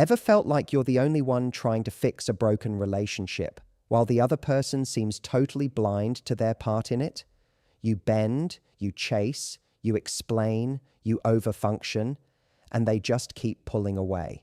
Ever felt like you're the only one trying to fix a broken relationship, while the other person seems totally blind to their part in it? You bend, you chase, you explain, you overfunction, and they just keep pulling away.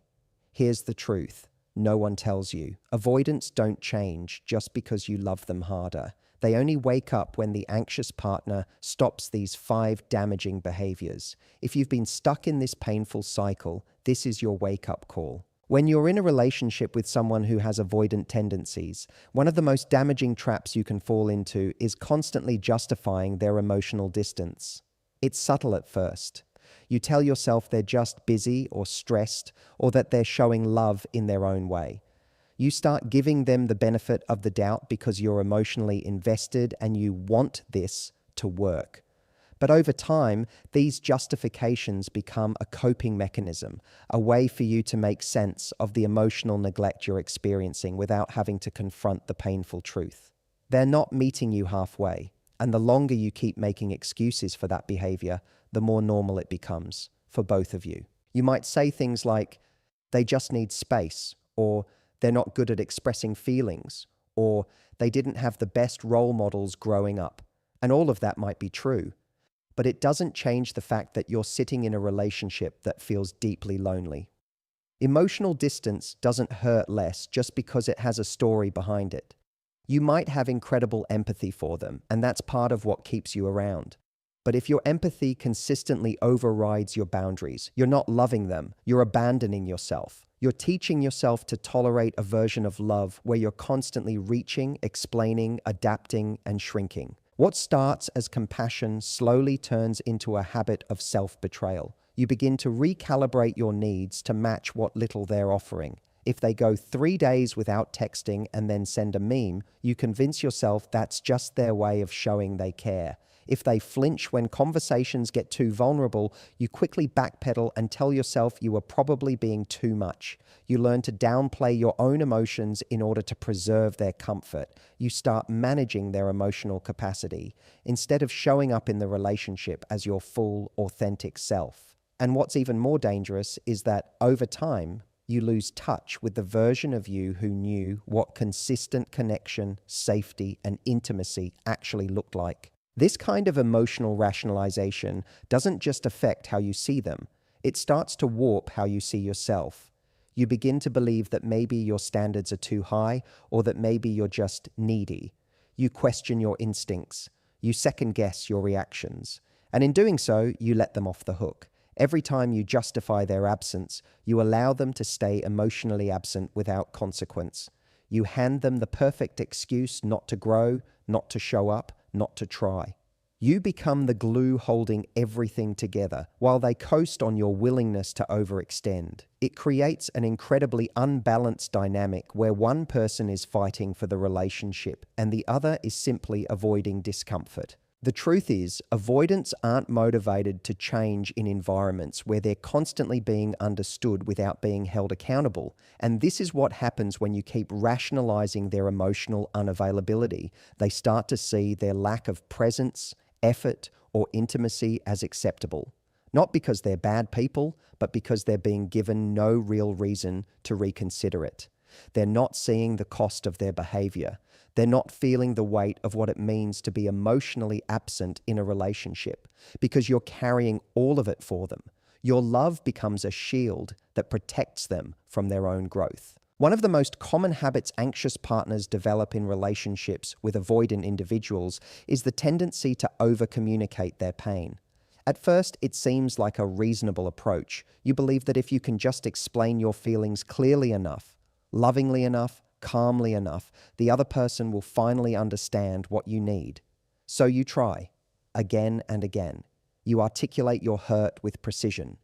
Here's the truth. No one tells you. Avoidants don't change just because you love them harder. They only wake up when the anxious partner stops these 5 damaging behaviors. If you've been stuck in this painful cycle, this is your wake-up call. When you're in a relationship with someone who has avoidant tendencies, one of the most damaging traps you can fall into is constantly justifying their emotional distance. It's subtle at first. You tell yourself they're just busy or stressed, or that they're showing love in their own way. You start giving them the benefit of the doubt because you're emotionally invested and you want this to work. But over time, these justifications become a coping mechanism, a way for you to make sense of the emotional neglect you're experiencing without having to confront the painful truth. They're not meeting you halfway, and the longer you keep making excuses for that behavior, the more normal it becomes for both of you. You might say things like, they just need space, or they're not good at expressing feelings, or they didn't have the best role models growing up. And all of that might be true. But it doesn't change the fact that you're sitting in a relationship that feels deeply lonely. Emotional distance doesn't hurt less just because it has a story behind it. You might have incredible empathy for them, and that's part of what keeps you around. But if your empathy consistently overrides your boundaries, you're not loving them, you're abandoning yourself. You're teaching yourself to tolerate a version of love where you're constantly reaching, explaining, adapting, and shrinking. What starts as compassion slowly turns into a habit of self-betrayal. You begin to recalibrate your needs to match what little they're offering. If they go 3 days without texting and then send a meme, you convince yourself that's just their way of showing they care. If they flinch when conversations get too vulnerable, you quickly backpedal and tell yourself you are probably being too much. You learn to downplay your own emotions in order to preserve their comfort. You start managing their emotional capacity instead of showing up in the relationship as your full, authentic self. And what's even more dangerous is that over time, you lose touch with the version of you who knew what consistent connection, safety, and intimacy actually looked like. This kind of emotional rationalization doesn't just affect how you see them, it starts to warp how you see yourself. You begin to believe that maybe your standards are too high, or that maybe you're just needy. You question your instincts, you second-guess your reactions, and in doing so, you let them off the hook. Every time you justify their absence, you allow them to stay emotionally absent without consequence. You hand them the perfect excuse not to grow, not to show up, not to try. You become the glue holding everything together, while they coast on your willingness to overextend. It creates an incredibly unbalanced dynamic where one person is fighting for the relationship and the other is simply avoiding discomfort. The truth is, avoidants aren't motivated to change in environments where they're constantly being understood without being held accountable. And this is what happens when you keep rationalizing their emotional unavailability. They start to see their lack of presence, effort, or intimacy as acceptable. Not because they're bad people, but because they're being given no real reason to reconsider it. They're not seeing the cost of their behavior. They're not feeling the weight of what it means to be emotionally absent in a relationship, because you're carrying all of it for them. Your love becomes a shield that protects them from their own growth. One of the most common habits anxious partners develop in relationships with avoidant individuals is the tendency to over-communicate their pain. At first, it seems like a reasonable approach. You believe that if you can just explain your feelings clearly enough, lovingly enough, calmly enough, the other person will finally understand what you need. So you try, again and again. You articulate your hurt with precision.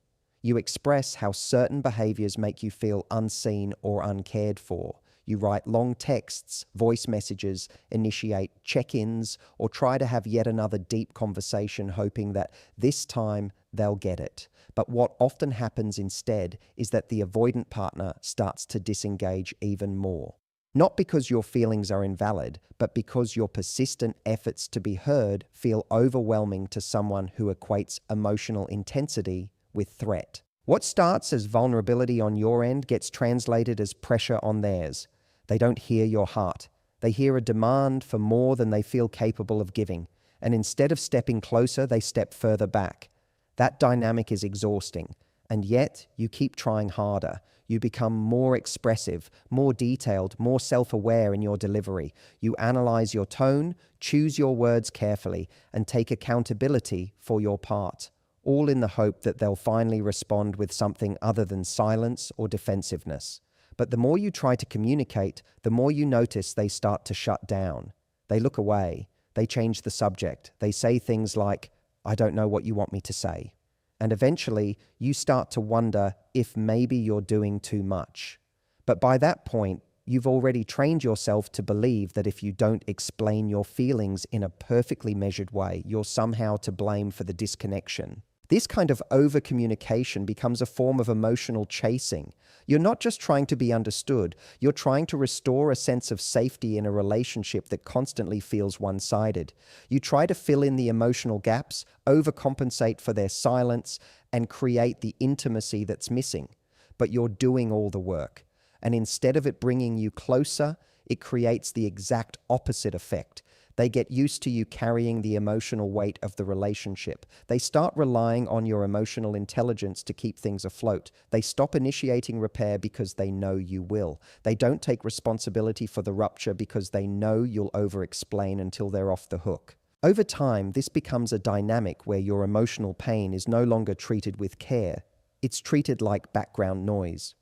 You express how certain behaviors make you feel unseen or uncared for. You write long texts, voice messages, initiate check-ins, or try to have yet another deep conversation hoping that this time they'll get it. But what often happens instead is that the avoidant partner starts to disengage even more. Not because your feelings are invalid, but because your persistent efforts to be heard feel overwhelming to someone who equates emotional intensity with threat. What starts as vulnerability on your end gets translated as pressure on theirs. They don't hear your heart. They hear a demand for more than they feel capable of giving, and instead of stepping closer, they step further back. That dynamic is exhausting, and yet you keep trying harder. You become more expressive, more detailed, more self-aware in your delivery. You analyze your tone, choose your words carefully, and take accountability for your part, all in the hope that they'll finally respond with something other than silence or defensiveness. But the more you try to communicate, the more you notice they start to shut down. They look away. They change the subject. They say things like, "I don't know what you want me to say." And eventually, you start to wonder if maybe you're doing too much. But by that point, you've already trained yourself to believe that if you don't explain your feelings in a perfectly measured way, you're somehow to blame for the disconnection. This kind of over-communication becomes a form of emotional chasing. You're not just trying to be understood, you're trying to restore a sense of safety in a relationship that constantly feels one-sided. You try to fill in the emotional gaps, overcompensate for their silence, and create the intimacy that's missing. But you're doing all the work. And instead of it bringing you closer, it creates the exact opposite effect. They get used to you carrying the emotional weight of the relationship. They start relying on your emotional intelligence to keep things afloat. They stop initiating repair because they know you will. They don't take responsibility for the rupture because they know you'll over-explain until they're off the hook. Over time, this becomes a dynamic where your emotional pain is no longer treated with care. It's treated like background noise.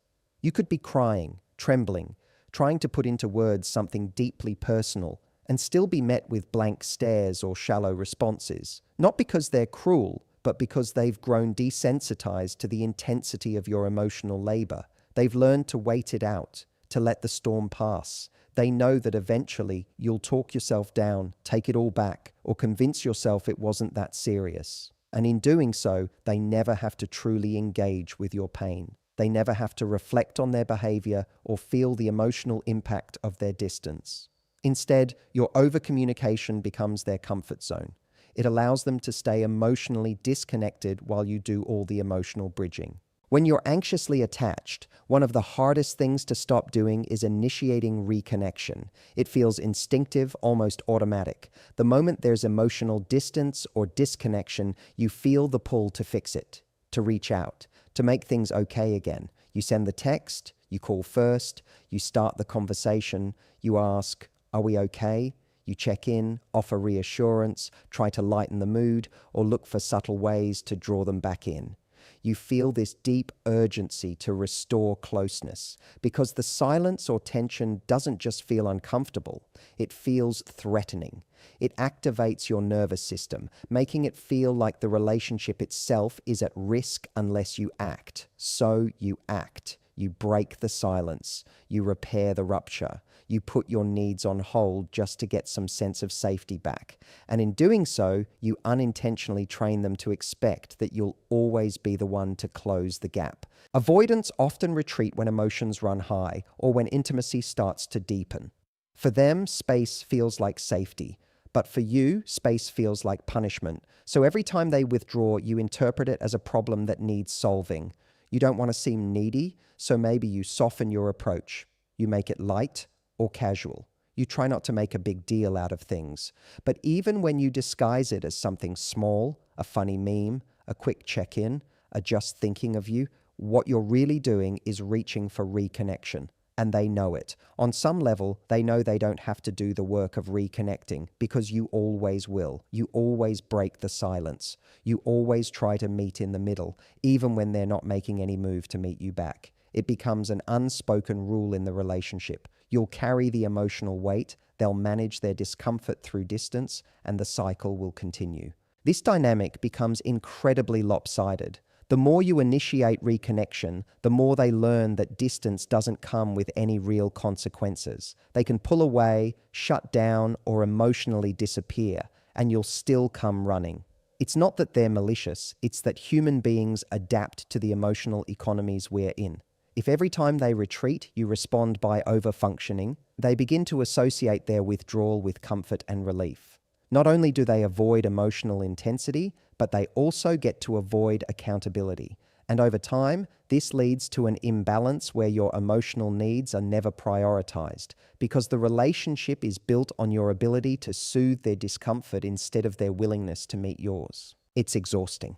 You could be crying, trembling, trying to put into words something deeply personal, and still be met with blank stares or shallow responses. Not because they're cruel, but because they've grown desensitized to the intensity of your emotional labor. They've learned to wait it out, to let the storm pass. They know that eventually you'll talk yourself down, take it all back, or convince yourself it wasn't that serious. And in doing so, they never have to truly engage with your pain. They never have to reflect on their behavior or feel the emotional impact of their distance. Instead, your over-communication becomes their comfort zone. It allows them to stay emotionally disconnected while you do all the emotional bridging. When you're anxiously attached, one of the hardest things to stop doing is initiating reconnection. It feels instinctive, almost automatic. The moment there's emotional distance or disconnection, you feel the pull to fix it, to reach out, to make things okay again. You send the text, you call first, you start the conversation, you ask, "Are we okay?" You check in, offer reassurance, try to lighten the mood, or look for subtle ways to draw them back in. You feel this deep urgency to restore closeness, because the silence or tension doesn't just feel uncomfortable, it feels threatening. It activates your nervous system, making it feel like the relationship itself is at risk unless you act. So you act. You break the silence. You repair the rupture. You put your needs on hold just to get some sense of safety back. And in doing so, you unintentionally train them to expect that you'll always be the one to close the gap. Avoidants often retreat when emotions run high or when intimacy starts to deepen. For them, space feels like safety. But for you, space feels like punishment. So every time they withdraw, you interpret it as a problem that needs solving. You don't want to seem needy, so maybe you soften your approach. You make it light or casual. You try not to make a big deal out of things. But even when you disguise it as something small, a funny meme, a quick check-in, a just thinking of you, what you're really doing is reaching for reconnection. And they know it. On some level, they know they don't have to do the work of reconnecting because you always will. You always break the silence. You always try to meet in the middle, even when they're not making any move to meet you back. It becomes an unspoken rule in the relationship. You'll carry the emotional weight, they'll manage their discomfort through distance, and the cycle will continue. This dynamic becomes incredibly lopsided. The more you initiate reconnection, the more they learn that distance doesn't come with any real consequences. They can pull away, shut down, or emotionally disappear, and you'll still come running. It's not that they're malicious, it's that human beings adapt to the emotional economies we're in. If every time they retreat, you respond by over-functioning, they begin to associate their withdrawal with comfort and relief. Not only do they avoid emotional intensity, but they also get to avoid accountability. And over time, this leads to an imbalance where your emotional needs are never prioritized because the relationship is built on your ability to soothe their discomfort instead of their willingness to meet yours. It's exhausting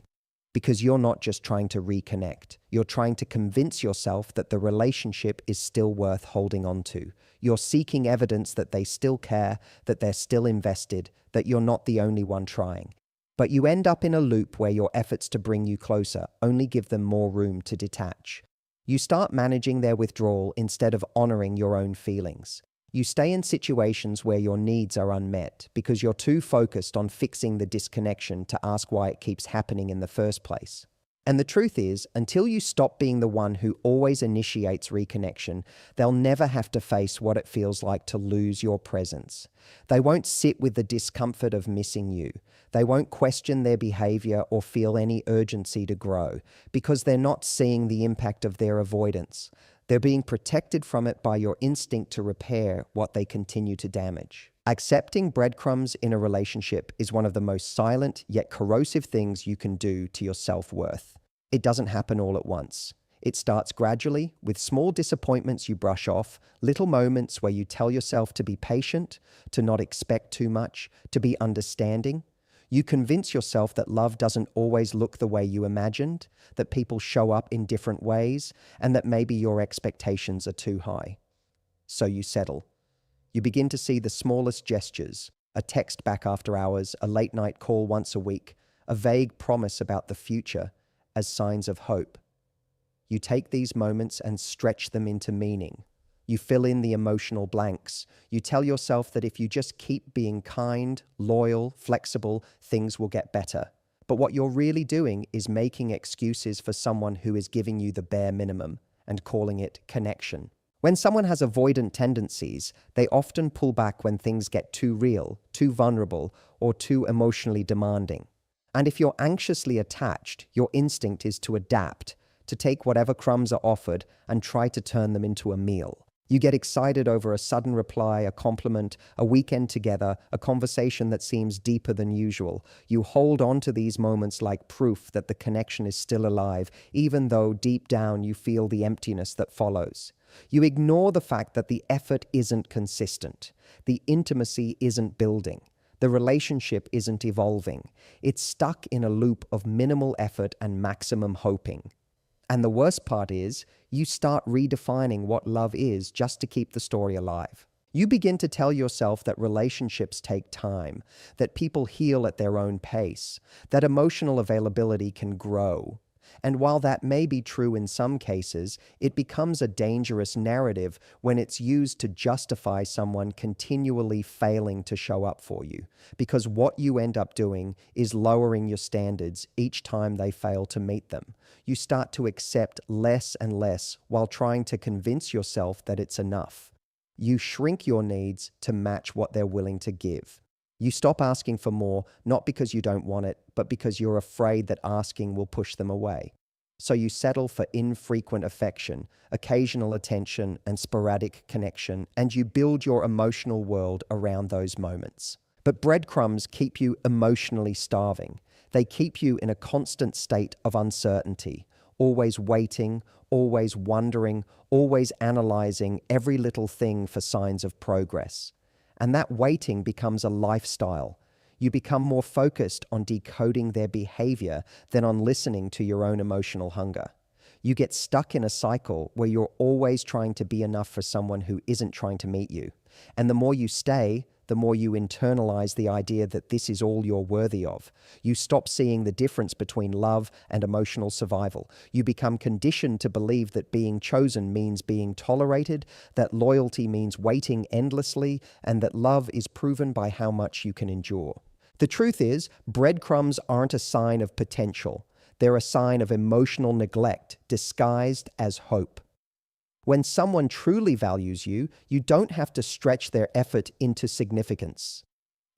because you're not just trying to reconnect. You're trying to convince yourself that the relationship is still worth holding on to. You're seeking evidence that they still care, that they're still invested, that you're not the only one trying. But you end up in a loop where your efforts to bring you closer only give them more room to detach. You start managing their withdrawal instead of honoring your own feelings. You stay in situations where your needs are unmet because you're too focused on fixing the disconnection to ask why it keeps happening in the first place. And the truth is, until you stop being the one who always initiates reconnection, they'll never have to face what it feels like to lose your presence. They won't sit with the discomfort of missing you. They won't question their behavior or feel any urgency to grow because they're not seeing the impact of their avoidance. They're being protected from it by your instinct to repair what they continue to damage. Accepting breadcrumbs in a relationship is one of the most silent yet corrosive things you can do to your self-worth. It doesn't happen all at once. It starts gradually with small disappointments you brush off, little moments where you tell yourself to be patient, to not expect too much, to be understanding. You convince yourself that love doesn't always look the way you imagined, that people show up in different ways, and that maybe your expectations are too high. So you settle. You begin to see the smallest gestures, a text back after hours, a late night call once a week, a vague promise about the future, as signs of hope. You take these moments and stretch them into meaning. You fill in the emotional blanks. You tell yourself that if you just keep being kind, loyal, flexible, things will get better. But what you're really doing is making excuses for someone who is giving you the bare minimum and calling it connection. When someone has avoidant tendencies, they often pull back when things get too real, too vulnerable, or too emotionally demanding. And if you're anxiously attached, your instinct is to adapt, to take whatever crumbs are offered and try to turn them into a meal. You get excited over a sudden reply, a compliment, a weekend together, a conversation that seems deeper than usual. You hold on to these moments like proof that the connection is still alive, even though deep down you feel the emptiness that follows. You ignore the fact that the effort isn't consistent. The intimacy isn't building. The relationship isn't evolving. It's stuck in a loop of minimal effort and maximum hoping. And the worst part is, you start redefining what love is just to keep the story alive. You begin to tell yourself that relationships take time, that people heal at their own pace, that emotional availability can grow. And while that may be true in some cases, it becomes a dangerous narrative when it's used to justify someone continually failing to show up for you. Because what you end up doing is lowering your standards each time they fail to meet them. You start to accept less and less while trying to convince yourself that it's enough. You shrink your needs to match what they're willing to give. You stop asking for more, not because you don't want it, but because you're afraid that asking will push them away. So you settle for infrequent affection, occasional attention, and sporadic connection, and you build your emotional world around those moments. But breadcrumbs keep you emotionally starving. They keep you in a constant state of uncertainty, always waiting, always wondering, always analyzing every little thing for signs of progress. And that waiting becomes a lifestyle. You become more focused on decoding their behavior than on listening to your own emotional hunger. You get stuck in a cycle where you're always trying to be enough for someone who isn't trying to meet you. And the more you stay, the more you internalize the idea that this is all you're worthy of. You stop seeing the difference between love and emotional survival. You become conditioned to believe that being chosen means being tolerated, that loyalty means waiting endlessly, and that love is proven by how much you can endure. The truth is, breadcrumbs aren't a sign of potential. They're a sign of emotional neglect disguised as hope. When someone truly values you, you don't have to stretch their effort into significance.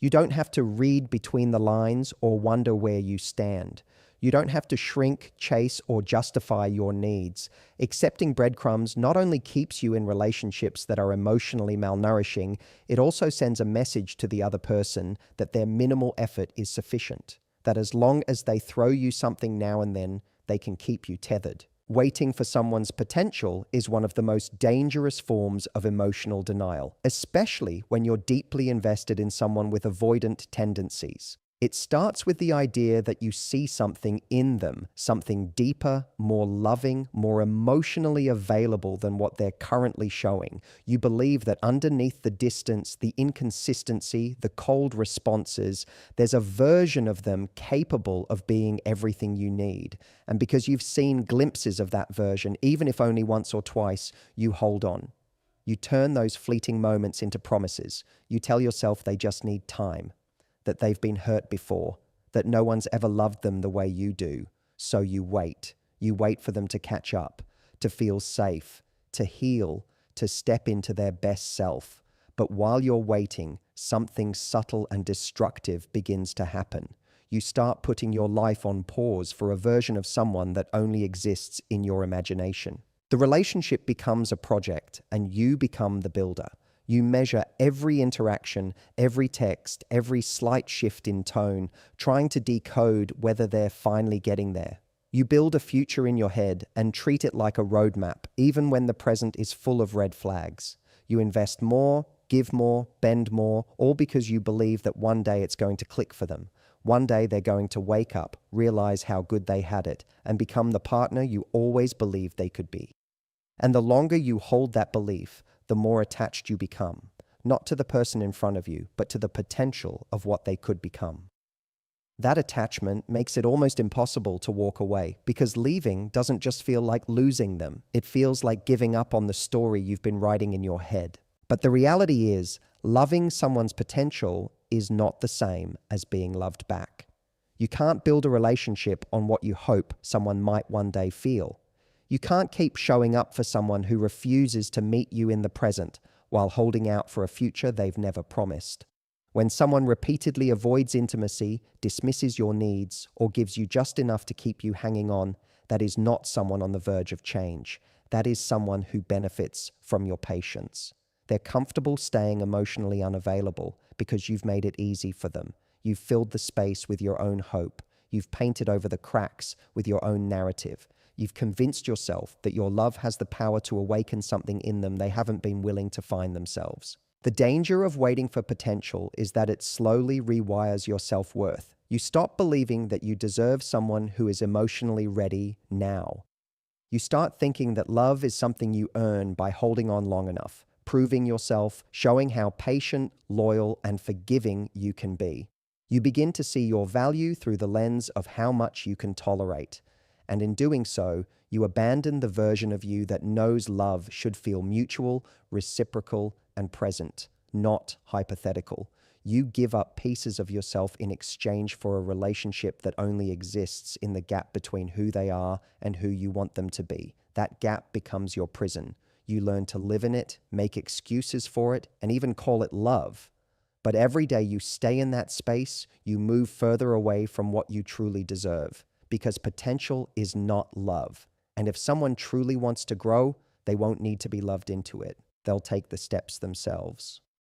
You don't have to read between the lines or wonder where you stand. You don't have to shrink, chase, or justify your needs. Accepting breadcrumbs not only keeps you in relationships that are emotionally malnourishing, it also sends a message to the other person that their minimal effort is sufficient. That as long as they throw you something now and then, they can keep you tethered. Waiting for someone's potential is one of the most dangerous forms of emotional denial, especially when you're deeply invested in someone with avoidant tendencies. It starts with the idea that you see something in them, something deeper, more loving, more emotionally available than what they're currently showing. You believe that underneath the distance, the inconsistency, the cold responses, there's a version of them capable of being everything you need. And because you've seen glimpses of that version, even if only once or twice, you hold on. You turn those fleeting moments into promises. You tell yourself they just need time, that they've been hurt before, that no one's ever loved them the way you do. So you wait. You wait for them to catch up, to feel safe, to heal, to step into their best self. But while you're waiting, something subtle and destructive begins to happen. You start putting your life on pause for a version of someone that only exists in your imagination. The relationship becomes a project, and you become the builder. You measure every interaction, every text, every slight shift in tone, trying to decode whether they're finally getting there. You build a future in your head and treat it like a roadmap, even when the present is full of red flags. You invest more, give more, bend more, all because you believe that one day it's going to click for them. One day they're going to wake up, realize how good they had it, and become the partner you always believed they could be. And the longer you hold that belief, the more attached you become, not to the person in front of you, but to the potential of what they could become. That attachment makes it almost impossible to walk away, because leaving doesn't just feel like losing them. It feels like giving up on the story you've been writing in your head. But the reality is, loving someone's potential is not the same as being loved back. You can't build a relationship on what you hope someone might one day feel. You can't keep showing up for someone who refuses to meet you in the present while holding out for a future they've never promised. When someone repeatedly avoids intimacy, dismisses your needs, or gives you just enough to keep you hanging on, that is not someone on the verge of change. That is someone who benefits from your patience. They're comfortable staying emotionally unavailable because you've made it easy for them. You've filled the space with your own hope. You've painted over the cracks with your own narrative. You've convinced yourself that your love has the power to awaken something in them they haven't been willing to find themselves. The danger of waiting for potential is that it slowly rewires your self-worth. You stop believing that you deserve someone who is emotionally ready now. You start thinking that love is something you earn by holding on long enough, proving yourself, showing how patient, loyal, and forgiving you can be. You begin to see your value through the lens of how much you can tolerate. And in doing so, you abandon the version of you that knows love should feel mutual, reciprocal, and present, not hypothetical. You give up pieces of yourself in exchange for a relationship that only exists in the gap between who they are and who you want them to be. That gap becomes your prison. You learn to live in it, make excuses for it, and even call it love. But every day you stay in that space, you move further away from what you truly deserve. Because potential is not love. And if someone truly wants to grow, they won't need to be loved into it. They'll take the steps themselves.